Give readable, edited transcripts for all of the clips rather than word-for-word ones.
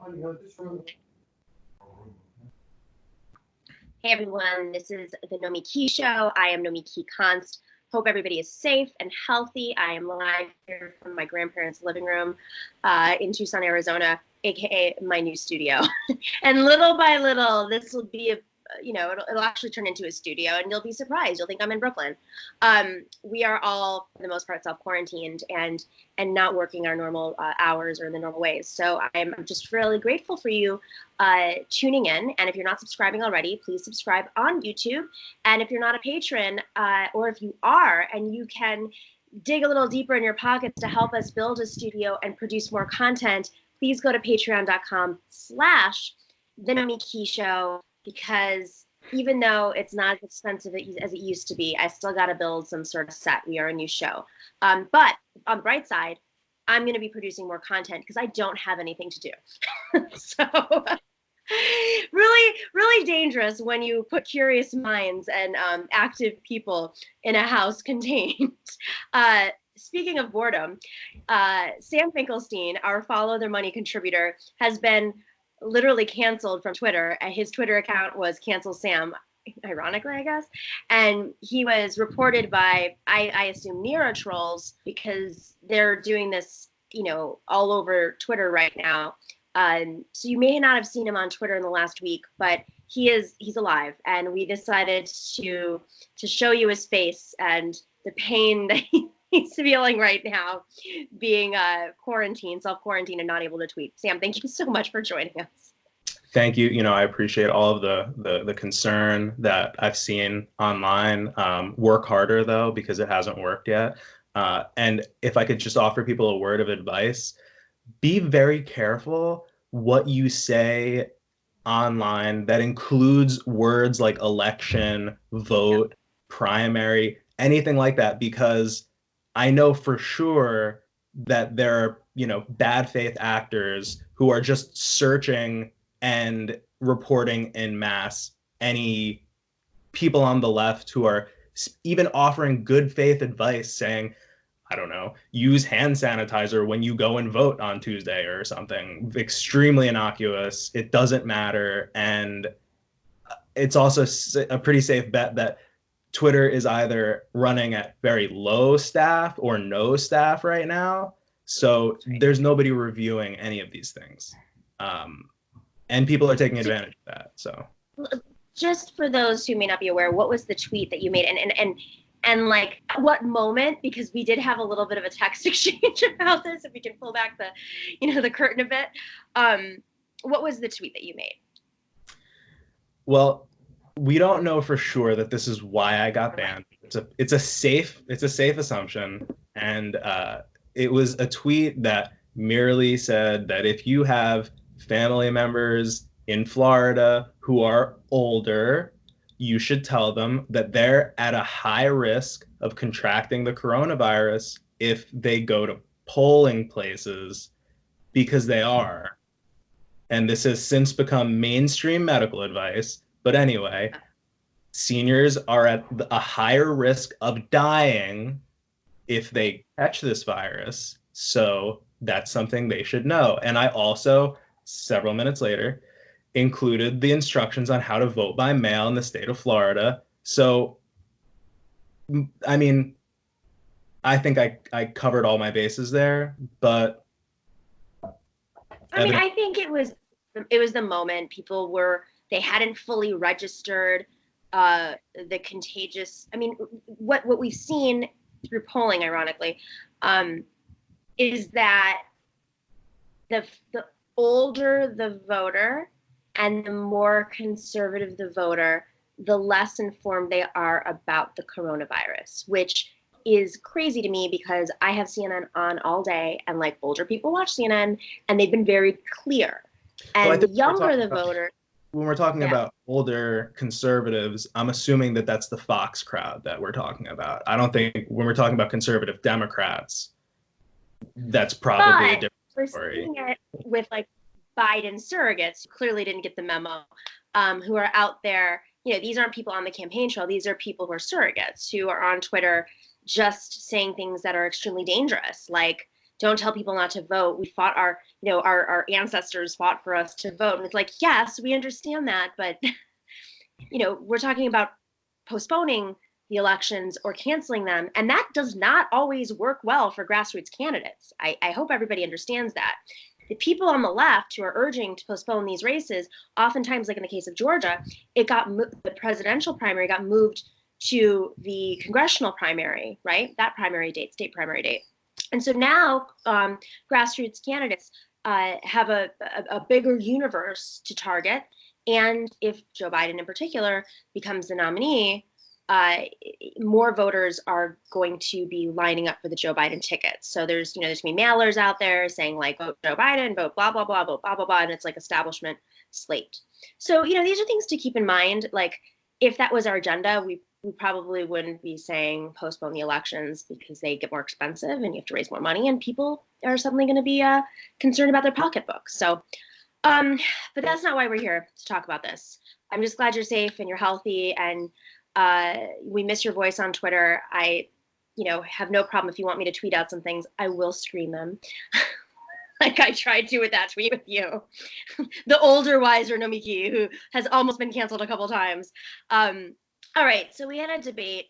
Hey everyone, this is the Nomiki Show. I am Nomiki Konst. Hope everybody is safe and healthy. I am live here from my grandparents' living room in Tucson, Arizona, aka my new studio. And little by little, this will be it'll actually turn into a studio, and you'll be surprised. You'll think I'm in Brooklyn. We are all, for the most part, self-quarantined and not working our normal hours or in the normal ways. So I'm just really grateful for you tuning in. And if you're not subscribing already, please subscribe on YouTube. And if you're not a patron, or if you are and you can dig a little deeper in your pockets to help us build a studio and produce more content, please go to patreon.com/The Nomiki Show, because even though it's not as expensive as it used to be, I still got to build some sort of set. We are a new show. But on the bright side, I'm going to be producing more content because I don't have anything to do. So really, really dangerous when you put curious minds and active people in a house contained. Speaking of boredom, Sam Finkelstein, our Follow Their Money contributor, has been literally canceled from Twitter. His Twitter account was Cancel Sam, ironically, I guess. And he was reported by, I assume, Nero trolls, because they're doing this, all over Twitter right now. So you may not have seen him on Twitter in the last week, but he's alive. And we decided to show you his face and the pain that he's feeling right now, being self-quarantined and not able to tweet. Sam, thank you so much for joining us. Thank you. I appreciate all of the concern that I've seen online. Work harder, though, because it hasn't worked yet. And if I could just offer people a word of advice, be very careful what you say online that includes words like election, vote, primary, anything like that, because I know for sure that there are, bad faith actors who are just searching and reporting en masse any people on the left who are even offering good faith advice saying, I don't know, use hand sanitizer when you go and vote on Tuesday or something. Extremely innocuous. It doesn't matter. And it's also a pretty safe bet that Twitter is either running at very low staff or no staff right now. So there's nobody reviewing any of these things. And people are taking advantage of that. So just for those who may not be aware, what was the tweet that you made? And like, at what moment? Because we did have a little bit of a text exchange about this, if we can pull back the curtain a bit. What was the tweet that you made? Well, we don't know for sure that this is why I got banned. It's a safe assumption, and it was a tweet that merely said that if you have family members in Florida who are older, you should tell them that they're at a high risk of contracting the coronavirus if they go to polling places, because they are. And this has since become mainstream medical advice. But anyway, seniors are at a higher risk of dying if they catch this virus. So that's something they should know. And I also, several minutes later, included the instructions on how to vote by mail in the state of Florida. So, I mean, I think I covered all my bases there, but I think it was the moment they hadn't fully registered the contagious. What we've seen through polling, ironically, is that the older the voter and the more conservative the voter, the less informed they are about the coronavirus, which is crazy to me because I have CNN on all day, and like, older people watch CNN, and they've been very clear. And younger the voter. When we're talking about older conservatives, I'm assuming that that's the Fox crowd that we're talking about. I don't think when we're talking about conservative Democrats, that's probably a different story. We're seeing it with like Biden surrogates who clearly didn't get the memo, who are out there. These aren't people on the campaign trail. These are people who are surrogates, who are on Twitter just saying things that are extremely dangerous, like don't tell people not to vote. We fought our ancestors fought for us to vote. And it's like, yes, we understand that, but we're talking about postponing the elections or canceling them. And that does not always work well for grassroots candidates. I hope everybody understands that. The people on the left who are urging to postpone these races, oftentimes, like in the case of Georgia, the presidential primary got moved to the congressional primary, right? That primary date, state primary date. And so now grassroots candidates have a bigger universe to target. And if Joe Biden in particular becomes the nominee, more voters are going to be lining up for the Joe Biden ticket. So there's going to be mailers out there saying like, vote Joe Biden, vote blah, blah, blah, vote blah, blah, blah. And it's like establishment slate. So, these are things to keep in mind. Like if that was our agenda, we probably wouldn't be saying postpone the elections because they get more expensive and you have to raise more money and people are suddenly going to be concerned about their pocketbooks. So, but that's not why we're here to talk about this. I'm just glad you're safe and you're healthy, and we miss your voice on Twitter. I, have no problem if you want me to tweet out some things. I will screen them. Like I tried to with that tweet with you. The older, wiser Nomiki, who has almost been canceled a couple times. All right, so we had a debate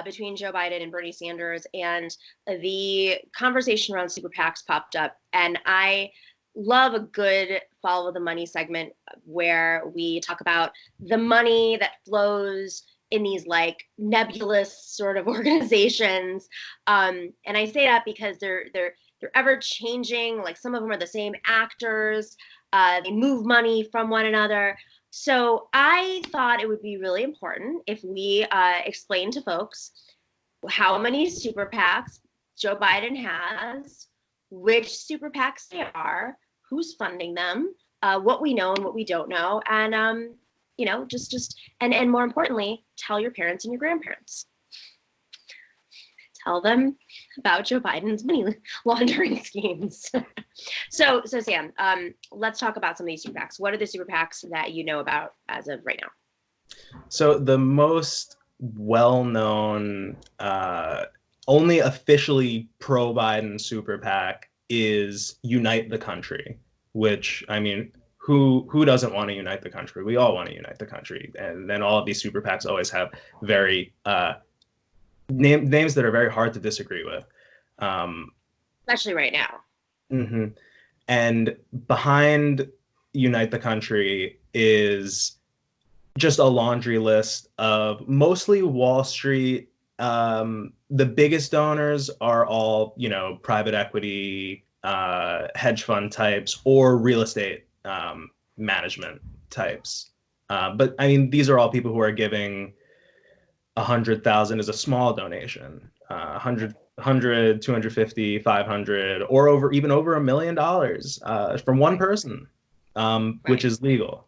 between Joe Biden and Bernie Sanders, and the conversation around super PACs popped up. And I love a good follow the money segment where we talk about the money that flows in these like nebulous sort of organizations. And I say that because they're ever changing. Like some of them are the same actors. They move money from one another. So I thought it would be really important if we explain to folks how many super PACs Joe Biden has, which super PACs they are, who's funding them, what we know and what we don't know, and and more importantly, tell your parents and your grandparents. Tell them about Joe Biden's money laundering schemes. So Sam, let's talk about some of these super PACs. What are the super PACs that you know about as of right now? So the most well-known, only officially pro-Biden super PAC is Unite the Country, which, I mean, who doesn't want to unite the country? We all want to unite the country. And then all of these super PACs always have very names that are very hard to disagree with. Especially right now. Mm-hmm. And behind Unite the Country is just a laundry list of mostly Wall Street. The biggest donors are all, private equity, hedge fund types, or real estate management types. But I mean, these are all people who are giving 100,000 is a small donation, 100, 250, 500, or even over $1 million from one person, right, which is legal.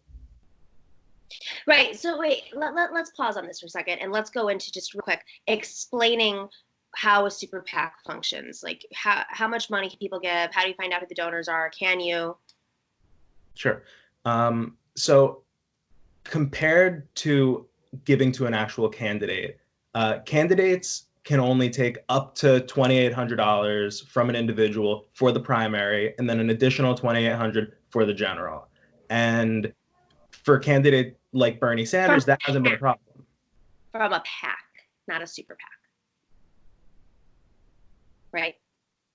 Right. So wait, let's pause on this for a second and let's go into just real quick explaining how a super PAC functions. Like how much money can people give? How do you find out who the donors are? Can you? Sure. So compared to giving to an actual candidate, candidates can only take up to $2,800 from an individual for the primary, and then an additional $2,800 for the general. And for a candidate like Bernie Sanders, that hasn't been a problem. From a PAC, not a super PAC. Right?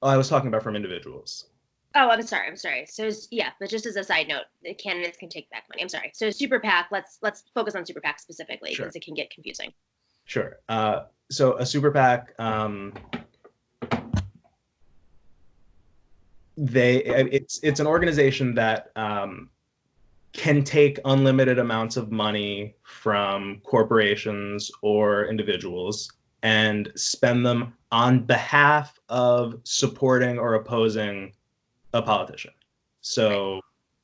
Oh, I was talking about from individuals. Oh, I'm sorry. So yeah, but just as a side note, the candidates can take back money. I'm sorry. So super PAC, let's focus on super PAC specifically because It can get confusing. Sure. So a super PAC, it's an organization that can take unlimited amounts of money from corporations or individuals and spend them on behalf of supporting or opposing a politician. So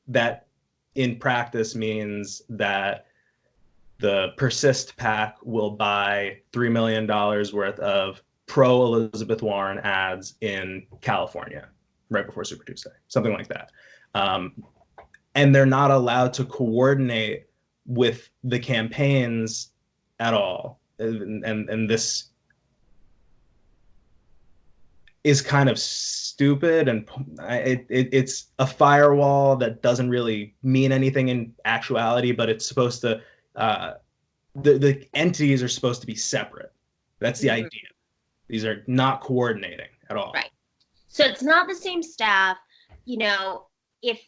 that in practice means that the Persist PAC will buy $3 million worth of pro-Elizabeth Warren ads in California right before Super Tuesday, something like that. And they're not allowed to coordinate with the campaigns at all. And this, is kind of stupid, and it's a firewall that doesn't really mean anything in actuality, but it's supposed to the entities are supposed to be separate. That's the idea. These are not coordinating at all. Right. So it's not the same staff. If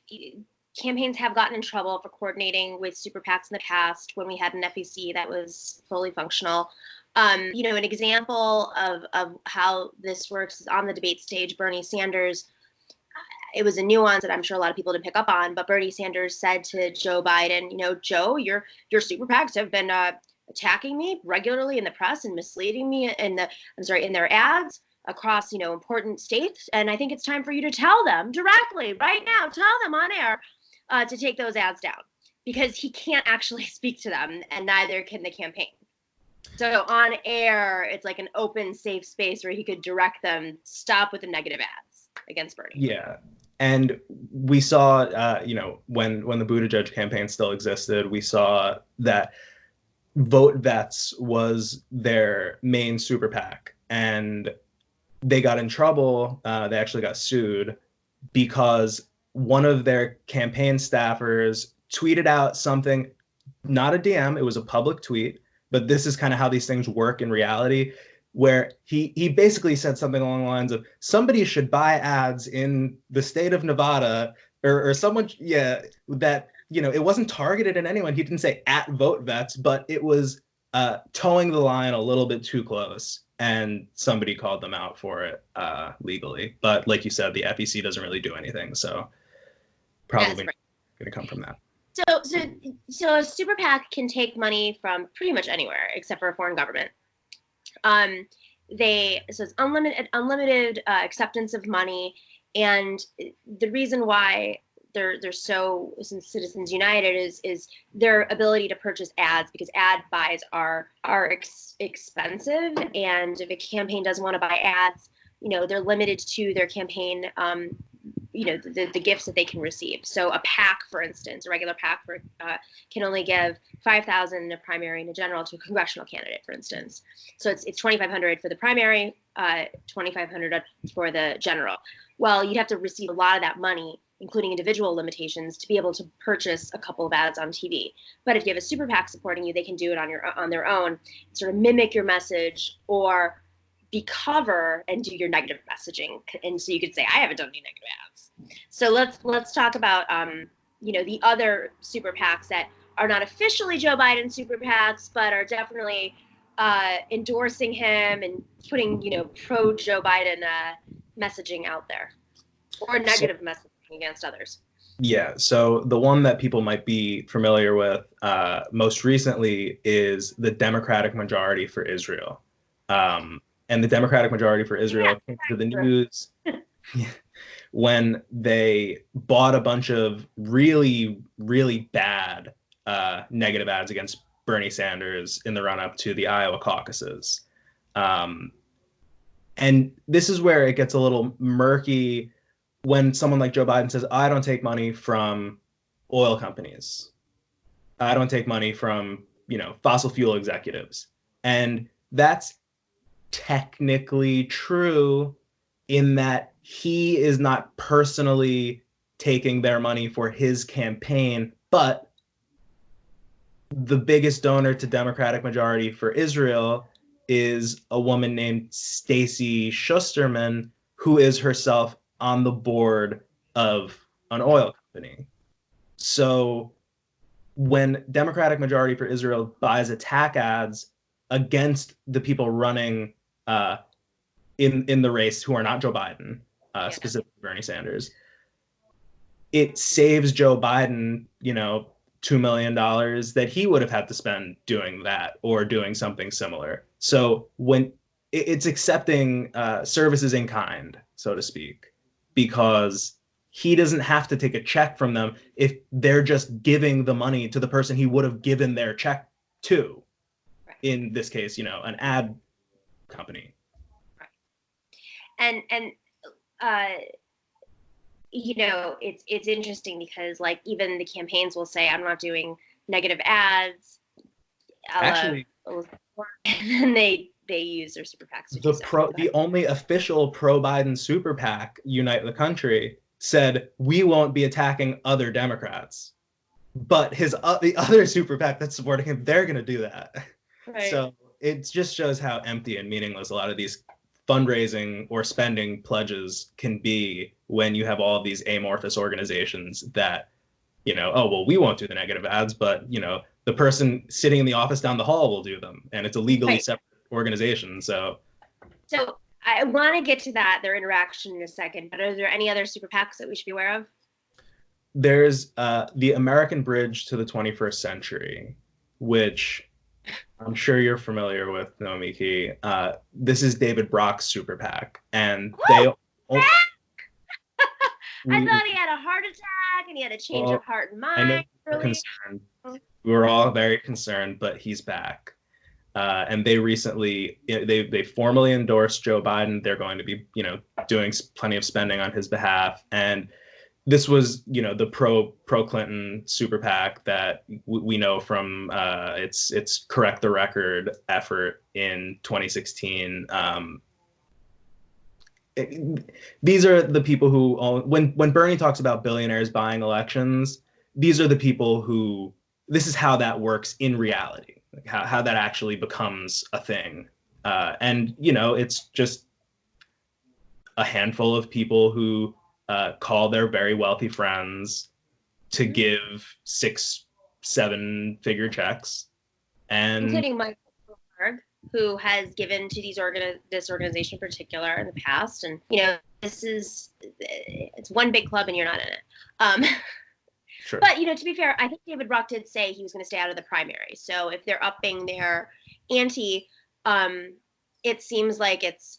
campaigns have gotten in trouble for coordinating with super PACs in the past, when we had an FEC that was fully functional. An example of how this works is on the debate stage. Bernie Sanders, it was a nuance that I'm sure a lot of people didn't pick up on, but Bernie Sanders said to Joe Biden, Joe, your super PACs have been attacking me regularly in the press and misleading me in their ads across, important states. And I think it's time for you to tell them directly right now, tell them on air to take those ads down, because he can't actually speak to them, and neither can the campaign. So on air, it's like an open, safe space where he could direct them, stop with the negative ads against Bernie. Yeah. And we saw, when the Buttigieg campaign still existed, we saw that Vote Vets was their main super PAC, and they got in trouble. They actually got sued because one of their campaign staffers tweeted out something, not a DM, it was a public tweet, but this is kind of how these things work in reality, where he basically said something along the lines of, somebody should buy ads in the state of Nevada, or someone, that, it wasn't targeted at anyone. He didn't say at Vote Vets, but it was towing the line a little bit too close, and somebody called them out for it legally. But like you said, the FEC doesn't really do anything, so probably not going to come from that. So a super PAC can take money from pretty much anywhere except for a foreign government. So it's unlimited acceptance of money, and the reason why they're so Citizens United is their ability to purchase ads, because ad buys are expensive, and if a campaign doesn't want to buy ads, they're limited to their campaign the gifts that they can receive. So a PAC, for instance, a regular PAC can only give $5,000 in a primary and a general to a congressional candidate, for instance. So it's $2,500 for the primary, $2,500 for the general. Well, you'd have to receive a lot of that money, including individual limitations, to be able to purchase a couple of ads on TV. But if you have a super PAC supporting you, they can do it on their own, sort of mimic your message, or be cover and do your negative messaging. And so you could say, I haven't done any negative ads. So let's talk about the other super PACs that are not officially Joe Biden super PACs, but are definitely endorsing him and putting pro Joe Biden messaging out there, or negative messaging against others. Yeah, so the one that people might be familiar with most recently is the Democratic Majority for Israel. And the Democratic Majority for Israel came to the news when they bought a bunch of really, really bad negative ads against Bernie Sanders in the run-up to the Iowa caucuses. And this is where it gets a little murky when someone like Joe Biden says, I don't take money from oil companies. I don't take money from, fossil fuel executives. And that's technically true in that he is not personally taking their money for his campaign, but the biggest donor to Democratic Majority for Israel is a woman named Stacey Schusterman, who is herself on the board of an oil company. So when Democratic Majority for Israel buys attack ads against the people running in the race who are not Joe Biden, specifically Bernie Sanders, it saves Joe Biden, $2 million that he would have had to spend doing that or doing something similar. So when it's accepting services in kind, so to speak, because he doesn't have to take a check from them if they're just giving the money to the person he would have given their check to. Right. In this case, an ad company. Right. And it's interesting because, like, even the campaigns will say, I'm not doing negative ads. Actually, and then they they use their super PACs to do so. The only official pro-Biden super PAC, Unite the Country, said we won't be attacking other Democrats, but the other super PAC that's supporting him, they're going to do that. Right. So it just shows how empty and meaningless a lot of these fundraising or spending pledges can be when you have all of these amorphous organizations that, oh, well, we won't do the negative ads, but, the person sitting in the office down the hall will do them. And it's a legally separate organization. So I want to get to that, their interaction in a second, but are there any other super PACs that we should be aware of? There's the American Bridge to the 21st Century, which I'm sure you're familiar with, Nomiki. This is David Brock's super PAC, and I thought he had a heart attack and he had a change of heart and mind. I know we're concerned. We were all very concerned, but he's back. And they recently, they formally endorsed Joe Biden. They're going to be, doing plenty of spending on his behalf. And this was, the pro Clinton super PAC that we know from its Correct the Record effort in 2016. These are the people who, when Bernie talks about billionaires buying elections, these are the people who, this is how that works in reality, like how that actually becomes a thing. And, it's just a handful of people who call their very wealthy friends to give 6-7 figure checks, and including Michael Bloomberg, who has given to this organization in particular in the past. And it's one big club and you're not in it. Sure. But to be fair, I think David Brock did say he was going to stay out of the primary. So if they're upping their ante, it seems like it's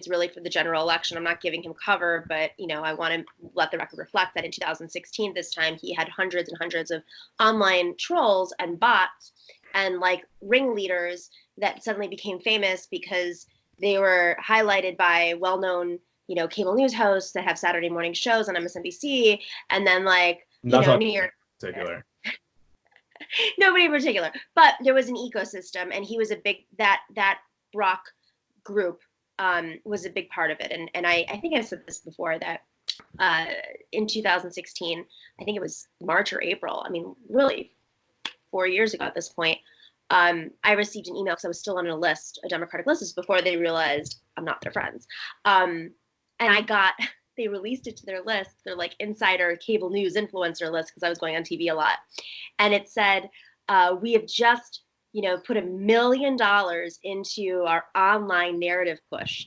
really for the general election. I'm not giving him cover, but I want to let the record reflect that in 2016, this time he had hundreds and hundreds of online trolls and bots and like ringleaders that suddenly became famous because they were highlighted by well-known, cable news hosts that have Saturday morning shows on MSNBC, and then like New York. Particular. Nobody in particular, but there was an ecosystem, and he was a big that Brock group was a big part of it. And I think I've said this before that in 2016, I think it was March or April. I mean, really 4 years ago at this point, I received an email because I was still on a list, a Democratic list. This was before they realized I'm not their friends. And they released it to their list, their like insider cable news influencer list, because I was going on TV a lot. And it said, we have just, put $1 million into our online narrative push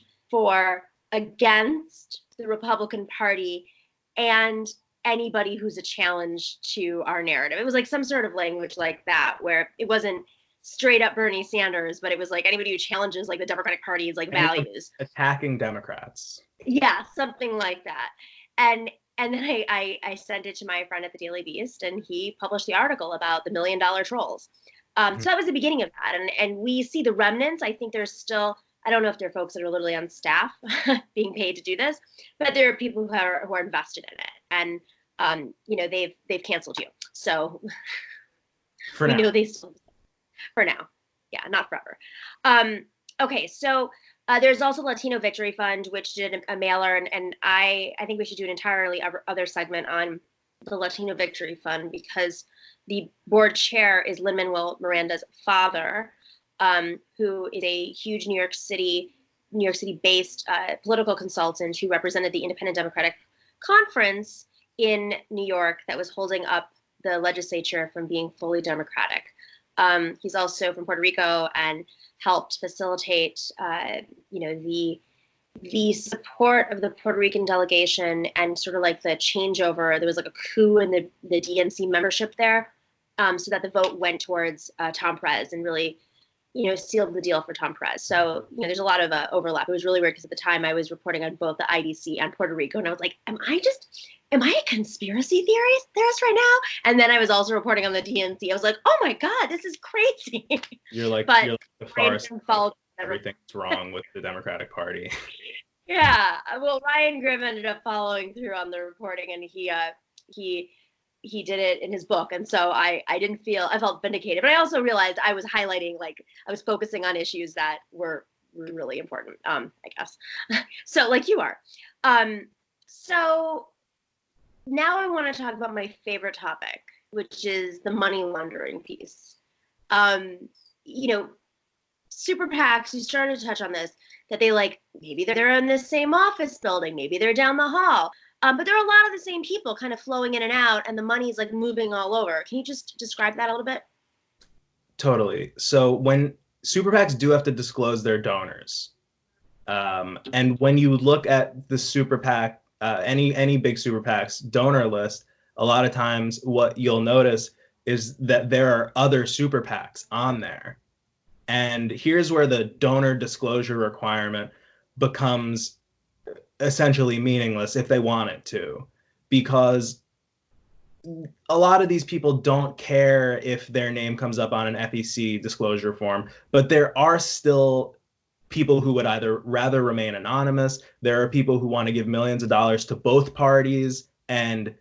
against the Republican Party and anybody who's a challenge to our narrative. It was like some sort of language like that, where it wasn't straight up Bernie Sanders, but it was like anybody who challenges like the Democratic Party's like values. Attacking Democrats. Yeah, something like that. And then I sent it to my friend at the Daily Beast, and he published the article about the $1 million trolls. So that was the beginning of that. And we see the remnants. I think there's still, I don't know if there are folks that are literally on staff being paid to do this, but there are people who are invested in it. And, they've canceled you. So for now. They still, for now. Yeah, not forever. Okay, so there's also Latino Victory Fund, which did a mailer. And I think we should do an entirely other segment on the Latino Victory Fund, because the board chair is Lin-Manuel Miranda's father, who is a huge New York City-based political consultant who represented the Independent Democratic Conference in New York that was holding up the legislature from being fully Democratic. He's also from Puerto Rico and helped facilitate, the support of the Puerto Rican delegation and sort of like the changeover. There was like a coup in the DNC membership there, so that the vote went towards Tom Perez and really, sealed the deal for Tom Perez. So, there's a lot of overlap. It was really weird because at the time I was reporting on both the IDC and Puerto Rico, and I was like, am I a conspiracy theorist right now? And then I was also reporting on the DNC. I was like, oh my God, this is crazy. You're like the forest. Everything's wrong with the Democratic Party. Yeah, well, Ryan Grimm ended up following through on the reporting, and he did it in his book, and so I felt vindicated. But I also realized I was highlighting, like, I was focusing on issues that were really important, I guess. So like you are. So now I want to talk about my favorite topic, which is the money laundering piece. Um, you know, super PACs, you started to touch on this, that they like, maybe they're in the same office building, maybe they're down the hall. But there are a lot of the same people kind of flowing in and out, and the money's like moving all over. Can you just describe that a little bit? Totally. So when super PACs do have to disclose their donors, and when you look at the super PAC, any big super PACs donor list, a lot of times what you'll notice is that there are other super PACs on there. And here's where the donor disclosure requirement becomes essentially meaningless if they want it to, because a lot of these people don't care if their name comes up on an FEC disclosure form, but there are still people who would either rather remain anonymous. There are people who want to give millions of dollars to both parties, and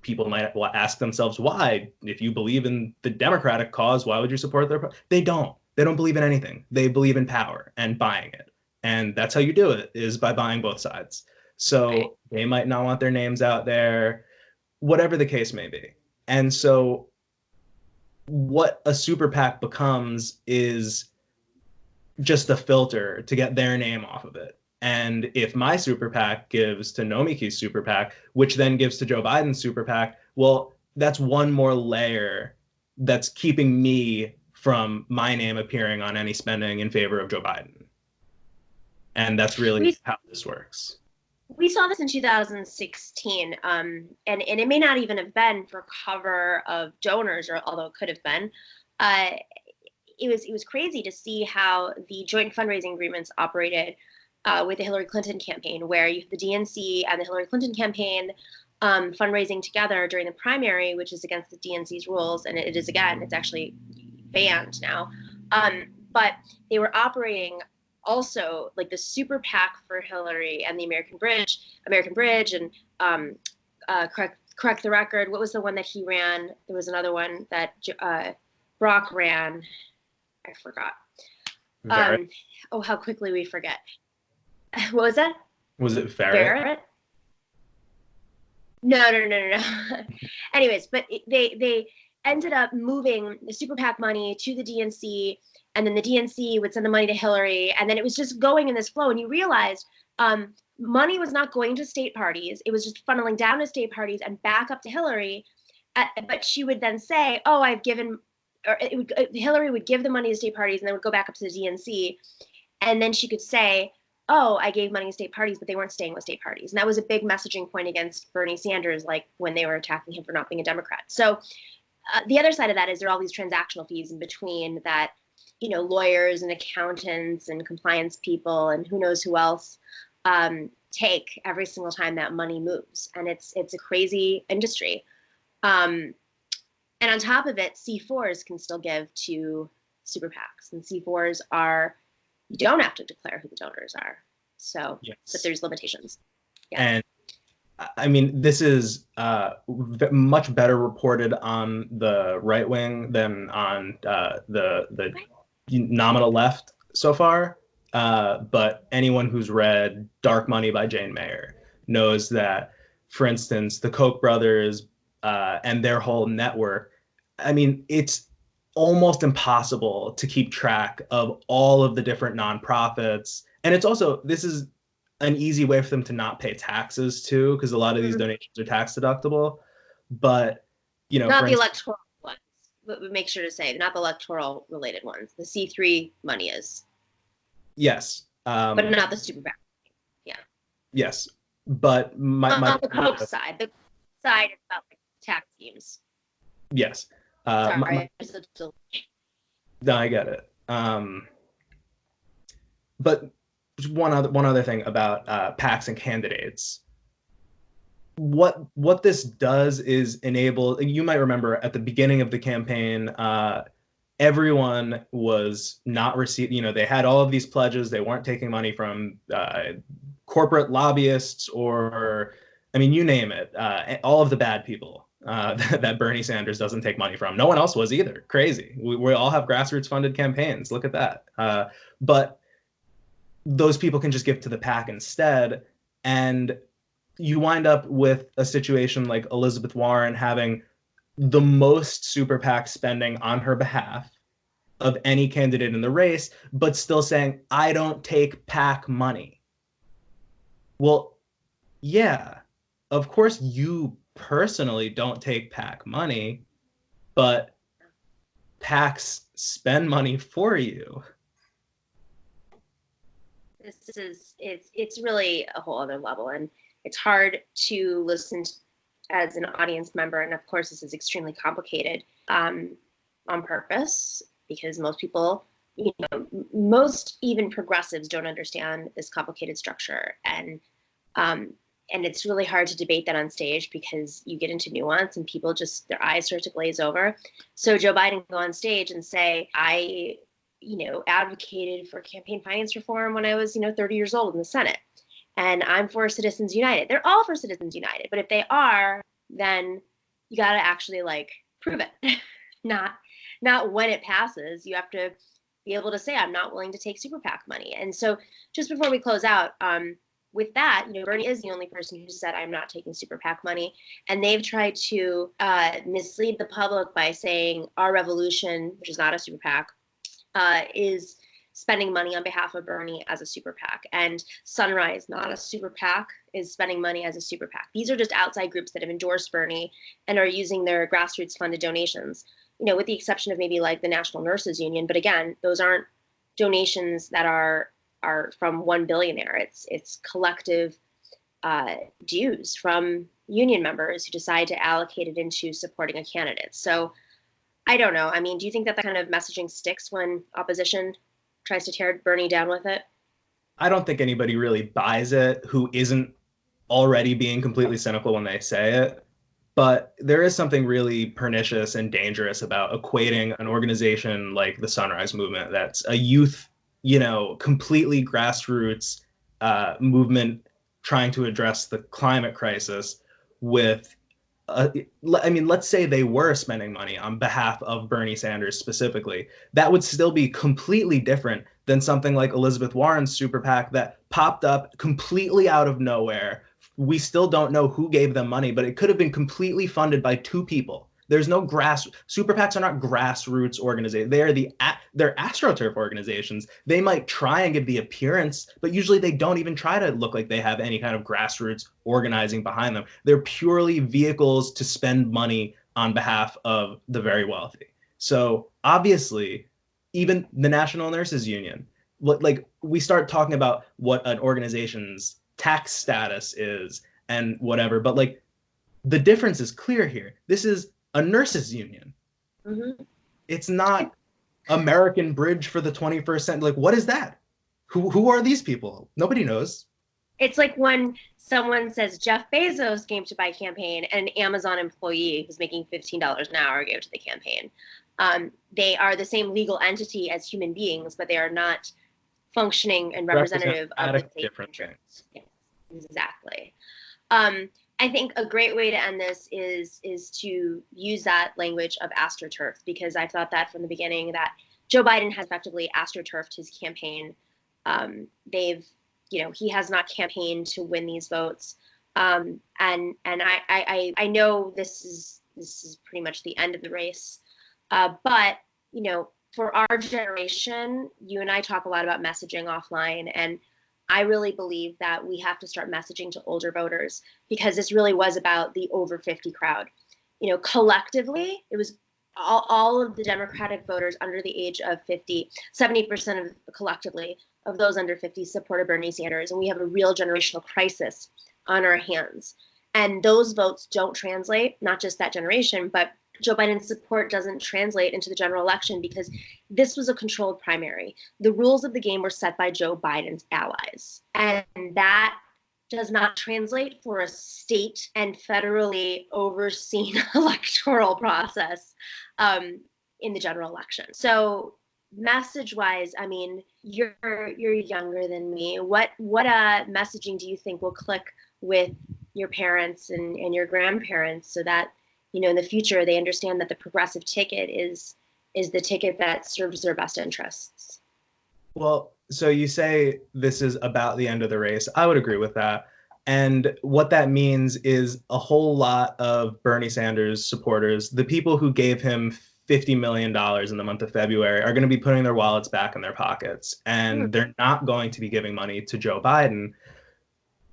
people might ask themselves why. If you believe in the Democratic cause, why would you support their? They don't. They don't believe in anything. They believe in power and buying it, and that's how you do it, is by buying both sides. So they might not want their names out there, whatever the case may be. And so what a super PAC becomes is just a filter to get their name off of it. And if my super PAC gives to Nomiki's super PAC, which then gives to Joe Biden's super PAC, well, that's one more layer that's keeping me from my name appearing on any spending in favor of Joe Biden. And that's really how this works. We saw this in 2016, and it may not even have been for cover of donors, or although it could have been. It was crazy to see how the joint fundraising agreements operated with the Hillary Clinton campaign, where you have the DNC and the Hillary Clinton campaign fundraising together during the primary, which is against the DNC's rules, and it is, again, it's actually banned now. But they were operating also like the super PAC for Hillary and the American Bridge, and correct the record. What was the one that he ran? There was another one that Brock ran. I forgot. Oh, how quickly we forget. What was that? Was it Barrett? No. Anyways, but they ended up moving the super PAC money to the DNC, and then the DNC would send the money to Hillary, and then it was just going in this flow. And you realized money was not going to state parties; it was just funneling down to state parties and back up to Hillary. But she would then say, "Oh, I've given," or Hillary would give the money to state parties, and then would go back up to the DNC, and then she could say, "Oh, I gave money to state parties, but they weren't staying with state parties." And that was a big messaging point against Bernie Sanders, like when they were attacking him for not being a Democrat. So the other side of that is there are all these transactional fees in between that, lawyers and accountants and compliance people and who knows who else take every single time that money moves. And it's a crazy industry. And on top of it, C4s can still give to super PACs, and C4s you don't have to declare who the donors are. So, yes. But there's limitations. Yeah. And I mean, this is much better reported on the right wing than on the nominal left so far. But anyone who's read Dark Money by Jane Mayer knows that, for instance, the Koch brothers and their whole network, I mean, it's almost impossible to keep track of all of the different nonprofits. And it's also, this is an easy way for them to not pay taxes too, because a lot of these donations are tax deductible. But, not the electoral ones, but make sure to say, not the electoral related ones. The C3 money is. Yes. But not the super PAC. Yeah. Yes. But on the Koch side. The side is about like tax schemes. Yes. Sorry, no, I get it. But one other thing about PACs and candidates. What this does is enable. You might remember at the beginning of the campaign, everyone was not receiving. They had all of these pledges. They weren't taking money from corporate lobbyists, or, I mean, you name it. All of the bad people. That Bernie Sanders doesn't take money from. No one else was either. Crazy. We all have grassroots funded campaigns. Look at that. But those people can just give to the PAC instead. And you wind up with a situation like Elizabeth Warren having the most super PAC spending on her behalf of any candidate in the race, but still saying, I don't take PAC money. Well, yeah, of course you personally don't take PAC money, but PACs spend money for you. It's really a whole other level, and it's hard to listen to as an audience member. And of course, this is extremely complicated on purpose, because most people, most even progressives don't understand this complicated structure. And it's really hard to debate that on stage because you get into nuance and people just, their eyes start to glaze over. So Joe Biden go on stage and say, I advocated for campaign finance reform when I was, 30 years old in the Senate. And I'm for Citizens United. They're all for Citizens United. But if they are, then you got to actually prove it. not when it passes. You have to be able to say, I'm not willing to take super PAC money. And so just before we close out, with that, Bernie is the only person who said, I'm not taking super PAC money. And they've tried to mislead the public by saying our revolution, which is not a super PAC, is spending money on behalf of Bernie as a super PAC. And Sunrise, not a super PAC, is spending money as a super PAC. These are just outside groups that have endorsed Bernie and are using their grassroots funded donations, with the exception of maybe the National Nurses Union. But again, those aren't donations that are from one billionaire. It's collective dues from union members who decide to allocate it into supporting a candidate. So I don't know. I mean, do you think that kind of messaging sticks when opposition tries to tear Bernie down with it? I don't think anybody really buys it who isn't already being completely cynical when they say it. But there is something really pernicious and dangerous about equating an organization like the Sunrise Movement, that's a youth, completely grassroots movement trying to address the climate crisis, with let's say they were spending money on behalf of Bernie Sanders specifically. That would still be completely different than something like Elizabeth Warren's super PAC that popped up completely out of nowhere. We still don't know who gave them money, but it could have been completely funded by two people. There's no super PACs are not grassroots organizations. They're AstroTurf organizations. They might try and give the appearance, but usually they don't even try to look like they have any kind of grassroots organizing behind them. They're purely vehicles to spend money on behalf of the very wealthy. So obviously, even the National Nurses Union, we start talking about what an organization's tax status is and whatever, but the difference is clear here. This is a nurses union. Mm-hmm. It's not American Bridge for the 21st century. What is that? Who are these people? Nobody knows. It's like when someone says Jeff Bezos came to buy campaign and an Amazon employee who's making $15 an hour gave to the campaign. They are the same legal entity as human beings, but they are not functioning and representative of the state interests. Yes, exactly. I think a great way to end this is to use that language of AstroTurf, because I've thought that from the beginning that Joe Biden has effectively AstroTurfed his campaign. He has not campaigned to win these votes, and I know this is pretty much the end of the race, but for our generation, you and I talk a lot about messaging offline, and I really believe that we have to start messaging to older voters, because this really was about the over 50 crowd. Collectively, it was all of the Democratic voters under the age of 50, 70% of collectively of those under 50 supported Bernie Sanders. And we have a real generational crisis on our hands. And those votes don't translate, not just that generation, but Joe Biden's support doesn't translate into the general election, because this was a controlled primary. The rules of the game were set by Joe Biden's allies. And that does not translate for a state and federally overseen electoral process in the general election. So message-wise, I mean, you're younger than me. What messaging do you think will click with your parents and your grandparents, so that in the future, they understand that the progressive ticket is the ticket that serves their best interests? Well, so you say this is about the end of the race. I would agree with that. And what that means is a whole lot of Bernie Sanders supporters, the people who gave him $50 million in the month of February, are going to be putting their wallets back in their pockets. Hmm. And they're not going to be giving money to Joe Biden,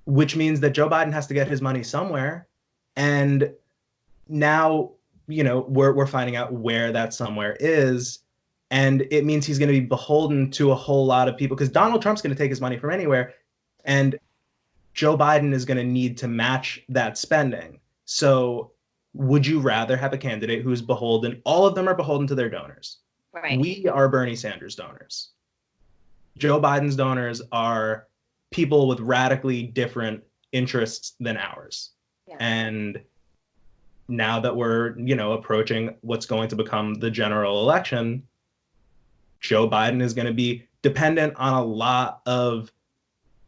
which means that Joe Biden has to get his money somewhere. And now, we're finding out where that somewhere is. And it means he's going to be beholden to a whole lot of people because Donald Trump's going to take his money from anywhere. And Joe Biden is going to need to match that spending. So would you rather have a candidate who's beholden? All of them are beholden to their donors. Right. We are Bernie Sanders donors. Joe Biden's donors are people with radically different interests than ours. Yeah. And now that we're, approaching what's going to become the general election, Joe Biden is going to be dependent on a lot of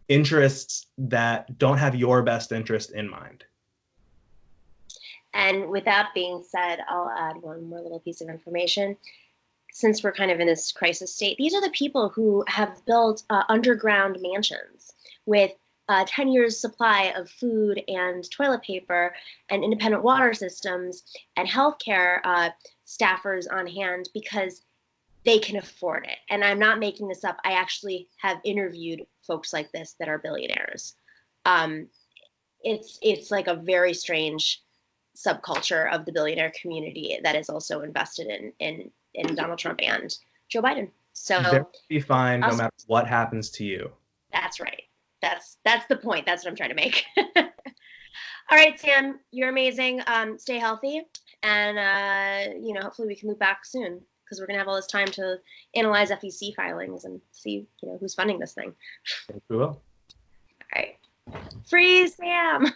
interests that don't have your best interest in mind. And with that being said, I'll add one more little piece of information. Since we're kind of in this crisis state, these are the people who have built underground mansions with 10 years supply of food and toilet paper and independent water systems and healthcare staffers on hand because they can afford it. And I'm not making this up. I actually have interviewed folks like this that are billionaires. It's like a very strange subculture of the billionaire community that is also invested in Donald Trump and Joe Biden. So they'll be fine no matter what happens to you. That's right. That's the point. That's what I'm trying to make. All right, Sam, you're amazing. Stay healthy, and hopefully we can move back soon because we're gonna have all this time to analyze FEC filings and see who's funding this thing. We will. All right, freeze, Sam.